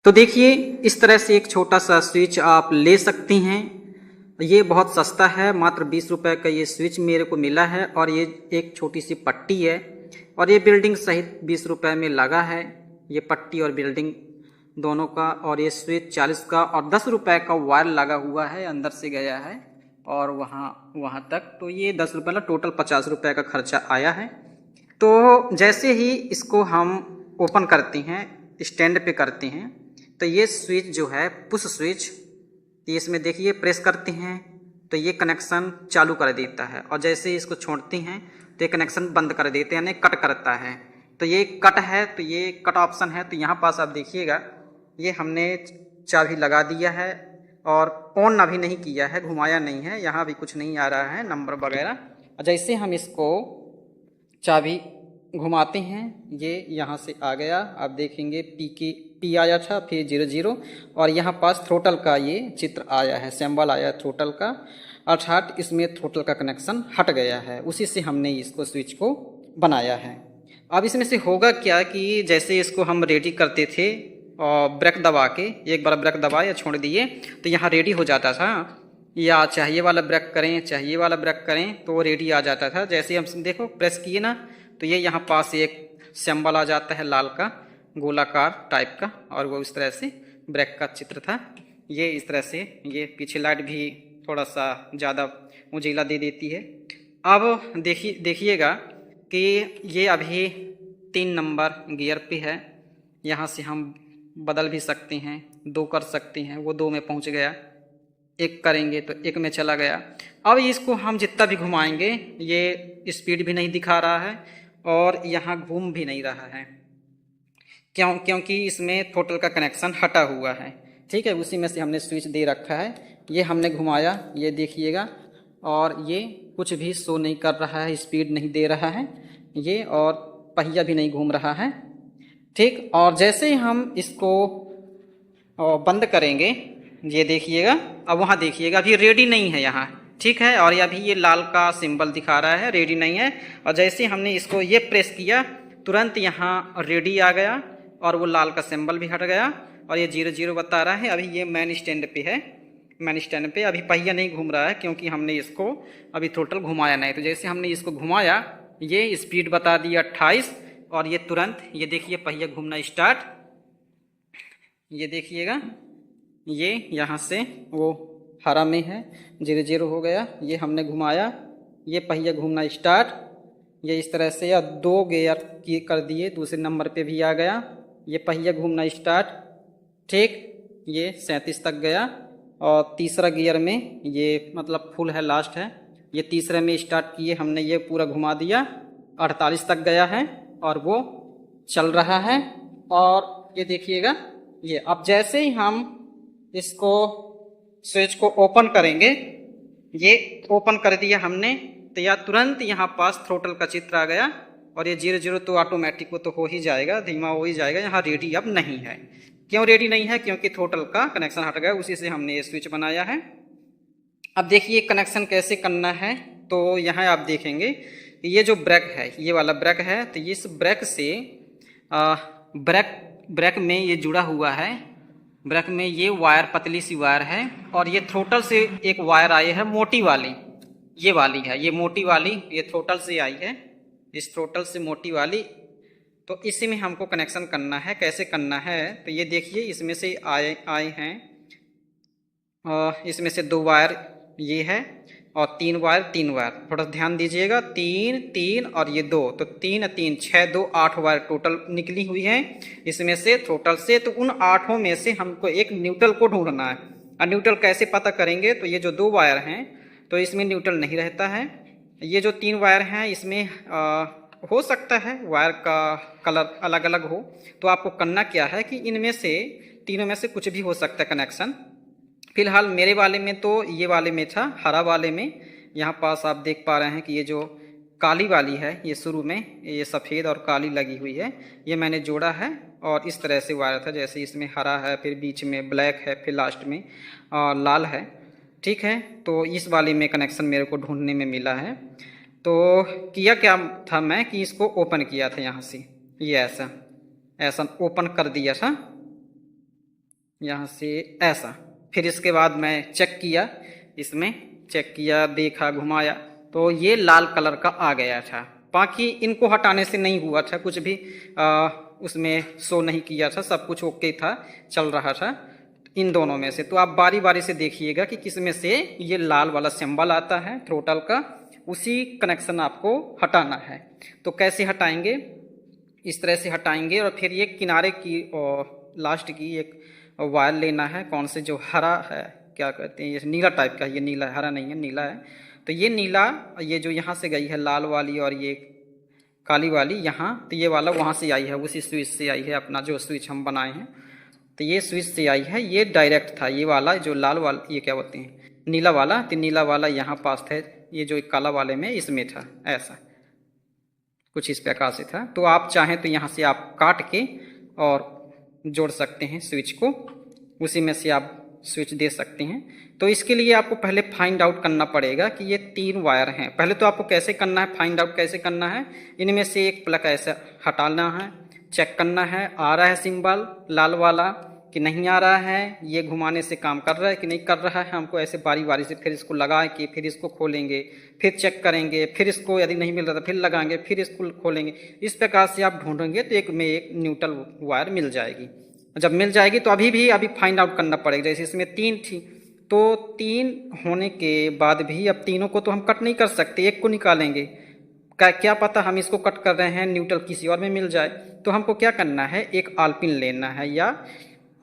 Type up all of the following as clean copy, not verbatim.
तो देखिए इस तरह से एक छोटा सा स्विच आप ले सकती हैं। ये बहुत सस्ता है, मात्र 20 रुपए का ये स्विच मेरे को मिला है और ये एक छोटी सी पट्टी है और ये बिल्डिंग सहित 20 रुपए में लगा है। ये पट्टी और बिल्डिंग दोनों का, और ये स्विच 40 का और 10 रुपए का वायर लगा हुआ है, अंदर से गया है और वहाँ वहाँ तक। तो ये 10 रुपये का टोटल 50 रुपए का खर्चा आया है। तो जैसे ही इसको हम ओपन करते हैं, स्टैंड पे करते हैं, तो ये स्विच जो है पुश स्विच, ये इसमें देखिए प्रेस करते हैं तो ये कनेक्शन चालू कर देता है, और जैसे ही इसको छोड़ते हैं तो ये कनेक्शन बंद कर देते हैं, यानी कट करता है। तो ये कट है, तो ये कट ऑप्शन है। तो यहाँ पास आप देखिएगा ये हमने चाबी लगा दिया है और ऑन अभी नहीं किया है, घुमाया नहीं है, यहाँ भी कुछ नहीं आ रहा है नंबर वगैरह। और जैसे हम इसको चाबी घुमाते हैं ये यहाँ से आ गया, आप देखेंगे पी आया था, फिर 00 और यहाँ पास थ्रोटल का ये चित्र आया है, सिंबल आया थ्रोटल का, अर्थात इसमें थ्रोटल का कनेक्शन हट गया है। उसी से हमने इसको स्विच को बनाया है। अब इसमें से होगा क्या कि जैसे इसको हम रेडी करते थे और ब्रेक दबा के, एक बार ब्रेक दबा या छोड़ दिए तो यहाँ रेडी हो जाता था, या चाहिए वाला ब्रेक करें चाहिए वाला ब्रेक करें तो वो रेडी आ जाता था। जैसे हम देखो प्रेस किए ना, तो ये यहाँ पास एक सिंबल आ जाता है लाल का, गोलाकार टाइप का, और वो इस तरह से ब्रेक का चित्र था। ये इस तरह से ये पीछे लाइट भी थोड़ा सा ज़्यादा उजीला दे देती है। अब देखिएगा कि ये अभी 3 नंबर गियर पे है, यहाँ से हम बदल भी सकते हैं, 2 कर सकते हैं, वो 2 में पहुँच गया, 1 करेंगे तो 1 में चला गया। अब इसको हम जितना भी घुमाएंगे ये स्पीड भी नहीं दिखा रहा है और यहाँ घूम भी नहीं रहा है, क्योंकि इसमें थ्रोटल का कनेक्शन हटा हुआ है। ठीक है, उसी में से हमने स्विच दे रखा है। ये हमने घुमाया, ये देखिएगा, और ये कुछ भी शो नहीं कर रहा है, स्पीड नहीं दे रहा है ये, और पहिया भी नहीं घूम रहा है। ठीक, और जैसे ही हम इसको बंद करेंगे, ये देखिएगा, अब वहाँ देखिएगा अभी रेडी नहीं है यहाँ, ठीक है, और अभी ये लाल का सिंबल दिखा रहा है, रेडी नहीं है। और जैसे हमने इसको ये प्रेस किया तुरंत यहाँ रेडी आ गया और वो लाल का सिंबल भी हट गया और ये 00 बता रहा है। अभी ये मेन स्टैंड पे है, मेन स्टैंड पे अभी पहिया नहीं घूम रहा है क्योंकि हमने इसको अभी टोटल घुमाया नहीं। तो जैसे हमने इसको घुमाया ये स्पीड बता दी 28 और ये तुरंत ये देखिए पहिया घूमना स्टार्ट, ये देखिएगा, ये यहाँ से वो हरा में है, 00 हो गया, ये हमने घुमाया, ये पहिया घूमना स्टार्ट, ये इस तरह से, या 2 गियर की कर दिए, दूसरे नंबर पे भी आ गया, ये पहिया घूमना स्टार्ट। ठीक, ये 37 तक गया और तीसरा गियर में ये मतलब फुल है, लास्ट है, ये तीसरे में स्टार्ट किए हमने, ये पूरा घुमा दिया, 48 तक गया है और वो चल रहा है। और ये देखिएगा, ये अब जैसे ही हम इसको स्विच को ओपन करेंगे, ये ओपन कर दिया हमने, तो या तुरंत यहाँ पास थ्रोटल का चित्र आ गया और ये 00 तो ऑटोमेटिक वो तो हो ही जाएगा, धीमा हो ही जाएगा। यहाँ रेडी अब नहीं है, क्यों रेडी नहीं है? क्योंकि थ्रोटल का कनेक्शन हट गया, उसी से हमने ये स्विच बनाया है। अब देखिए कनेक्शन कैसे करना है, तो यहाँ आप देखेंगे ये जो ब्रेक है, ये वाला ब्रेक है, तो इस ब्रेक से ब्रेक में ये जुड़ा हुआ है, ब्रेक में ये वायर पतली सी वायर है और ये थ्रोटल से एक वायर आई है मोटी वाली, ये वाली है, ये मोटी वाली, ये थ्रोटल से आई है, इस थ्रोटल से मोटी वाली। तो इसी में हमको कनेक्शन करना है। कैसे करना है, तो ये देखिए इसमें से आए हैं, इसमें से 2 वायर ये है और 3 वायर, थोड़ा ध्यान दीजिएगा, 3 और ये 2, तो 3 3 6 2 8 वायर टोटल निकली हुई है इसमें से थ्रोटल से। तो उन 8 में से हमको एक न्यूट्रल को ढूंढना है। और न्यूट्रल कैसे पता करेंगे, तो ये जो 2 वायर हैं तो इसमें न्यूट्रल नहीं रहता है, ये जो 3 वायर हैं इसमें हो सकता है वायर का कलर अलग अलग हो। तो आपको करना क्या है कि इनमें से तीनों में से कुछ भी हो सकता है कनेक्शन। फिलहाल मेरे वाले में तो ये वाले में था, हरा वाले में यहाँ पास आप देख पा रहे हैं कि ये जो काली वाली है, ये शुरू में ये सफ़ेद और काली लगी हुई है, ये मैंने जोड़ा है और इस तरह से वायर था, जैसे इसमें हरा है, फिर बीच में ब्लैक है, फिर लास्ट में लाल है। ठीक है, तो इस वाले में कनेक्शन मेरे को ढूंढने में मिला है। तो किया क्या था मैं कि इसको ओपन किया था यहाँ से, ये ऐसा ओपन कर दिया था यहाँ से ऐसा। फिर इसके बाद मैं चेक किया, इसमें चेक किया, देखा, घुमाया, तो ये लाल कलर का आ गया था। बाकी इनको हटाने से नहीं हुआ था, कुछ भी उसमें शो नहीं किया था, सब कुछ ओके था, चल रहा था इन दोनों में से। तो आप बारी बारी से देखिएगा कि किस में से ये लाल वाला सिंबल आता है थ्रोटल का, उसी कनेक्शन आपको हटाना है। तो कैसे हटाएंगे, इस तरह से हटाएंगे और फिर ये किनारे की और लास्ट की एक वायर लेना है, कौन से जो हरा है, क्या कहते हैं, ये नीला टाइप का, ये नीला है, हरा नहीं है, नीला है। तो ये नीला, ये जो यहाँ से गई है लाल वाली और ये काली वाली यहाँ, तो ये वाला वहाँ से आई है, उसी स्विच से आई है, अपना जो स्विच हम बनाए हैं तो ये स्विच से आई है। ये डायरेक्ट था, ये वाला जो लाल वाला, ये क्या बोलते हैं, नीला वाला, तो नीला वाला यहाँ पास था, ये जो काला वाले में इसमें था, ऐसा कुछ इस प्रकार से था। तो आप चाहें तो यहाँ से आप काट के और जोड़ सकते हैं स्विच को, उसी में से आप स्विच दे सकते हैं। तो इसके लिए आपको पहले फाइंड आउट करना पड़ेगा कि ये 3 वायर हैं। पहले तो आपको कैसे करना है, फाइंड आउट कैसे करना है, इनमें से एक प्लग ऐसे हटाना है, चेक करना है आ रहा है सिंबल लाल वाला कि नहीं आ रहा है, ये घुमाने से काम कर रहा है कि नहीं कर रहा है। हमको ऐसे बारी बारी से फिर इसको लगा के फिर इसको खोलेंगे, फिर चेक करेंगे, फिर इसको यदि नहीं मिल रहा था फिर लगाएंगे, फिर इसको खोलेंगे। इस प्रकार से आप ढूंढेंगे तो एक में एक न्यूट्रल वायर मिल जाएगी। जब मिल जाएगी तो अभी फाइंड आउट करना पड़ेगा। जैसे इसमें 3 थी, तो 3 होने के बाद भी अब तीनों को तो हम कट नहीं कर सकते, एक को निकालेंगे। क्या पता हम इसको कट कर रहे हैं, न्यूट्रल किसी और में मिल जाए। तो हमको क्या करना है, एक आलपिन लेना है या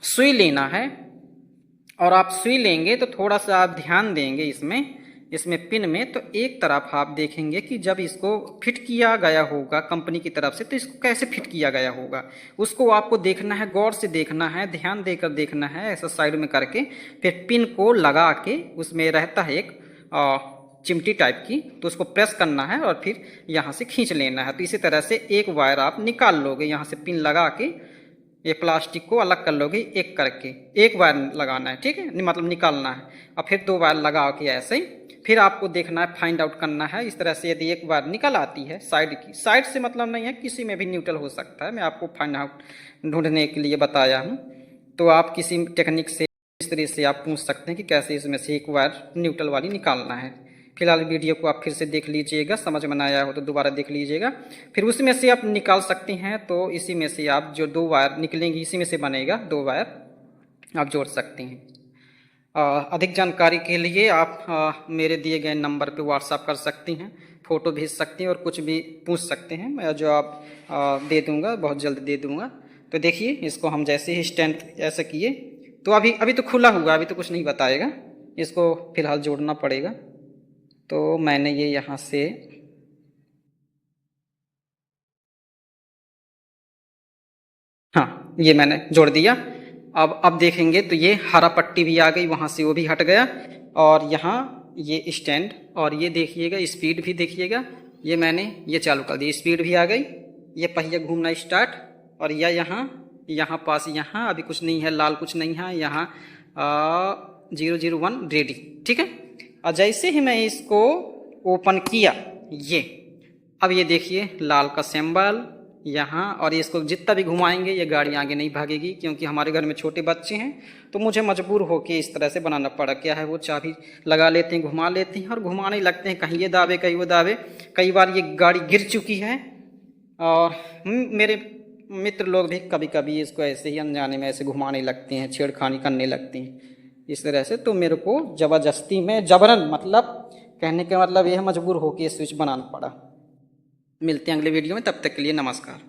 सुई लेना है। और आप सुई लेंगे तो थोड़ा सा आप ध्यान देंगे इसमें पिन में, तो एक तरफ आप देखेंगे कि जब इसको फिट किया गया होगा कंपनी की तरफ से, तो इसको कैसे फिट किया गया होगा उसको आपको देखना है, गौर से देखना है, ध्यान देकर देखना है, ऐसा साइड में करके। फिर पिन को लगा के, उसमें रहता है एक चिमटी टाइप की, तो उसको प्रेस करना है और फिर यहाँ से खींच लेना है। तो इसी तरह से एक वायर आप निकाल लोगे, यहाँ से पिन लगा के ये प्लास्टिक को अलग कर लोगे, एक करके एक वायर लगाना है, ठीक है, मतलब निकालना है। और फिर 2 वायर लगा के ऐसे ही फिर आपको देखना है, फाइंड आउट करना है। इस तरह से यदि एक वायर निकल आती है साइड की, साइड से मतलब नहीं है, किसी में भी न्यूट्रल हो सकता है, मैं आपको फाइंड आउट ढूंढने के लिए बताया हूँ। तो आप किसी टेक्निक से इस तरह से आप पूछ सकते हैं कि कैसे इसमें से एक वायर न्यूट्रल वाली निकालना है। फिलहाल वीडियो को आप फिर से देख लीजिएगा, समझ में आया हो तो दोबारा देख लीजिएगा, फिर उसमें से आप निकाल सकते हैं। तो इसी में से आप जो 2 वायर निकलेंगी, इसी में से बनेगा 2 वायर आप जोड़ सकते हैं। अधिक जानकारी के लिए आप मेरे दिए गए नंबर पे व्हाट्सएप कर सकती हैं, फ़ोटो भेज सकती हैं और कुछ भी पूछ सकते हैं, मैं जवाब दे दूंगा, बहुत जल्द दे दूंगा। तो देखिए, इसको हम जैसे ही स्टैंड ऐसा किए तो अभी तो खुला हुआ, अभी तो कुछ नहीं बताएगा, इसको फिलहाल जोड़ना पड़ेगा। तो मैंने ये यहाँ से हाँ, ये मैंने जोड़ दिया। अब देखेंगे तो ये हरा पट्टी भी आ गई, वहाँ से वो भी हट गया। और यहाँ ये स्टैंड, और ये देखिएगा स्पीड भी देखिएगा, ये मैंने ये चालू कर दी, स्पीड भी आ गई, ये पहिया घूमना स्टार्ट। और यह यहाँ पास, यहाँ अभी कुछ नहीं है, लाल कुछ नहीं है, यहाँ 001 रेडी, ठीक है। और जैसे ही मैं इसको ओपन किया, ये अब ये देखिए लाल का सिंबल यहाँ, और इसको जितना भी घुमाएंगे ये गाड़ी आगे नहीं भागेगी, क्योंकि हमारे घर में छोटे बच्चे हैं तो मुझे मजबूर होके इस तरह से बनाना पड़ा। क्या है, वो चाबी लगा लेते हैं, घुमा लेते हैं और घुमाने लगते हैं, कहीं ये दावे कहीं वो दावे। कई बार ये गाड़ी गिर चुकी है और मेरे मित्र लोग भी कभी कभी इसको ऐसे ही अनजाने में ऐसे घुमाने लगते हैं, छेड़खानी करने लगते हैं इस तरह से। तो मेरे को ज़बरदस्ती में, जबरन मतलब कहने का मतलब यह मजबूर होकर स्विच बनाना पड़ा। मिलते हैं अगले वीडियो में, तब तक के लिए नमस्कार।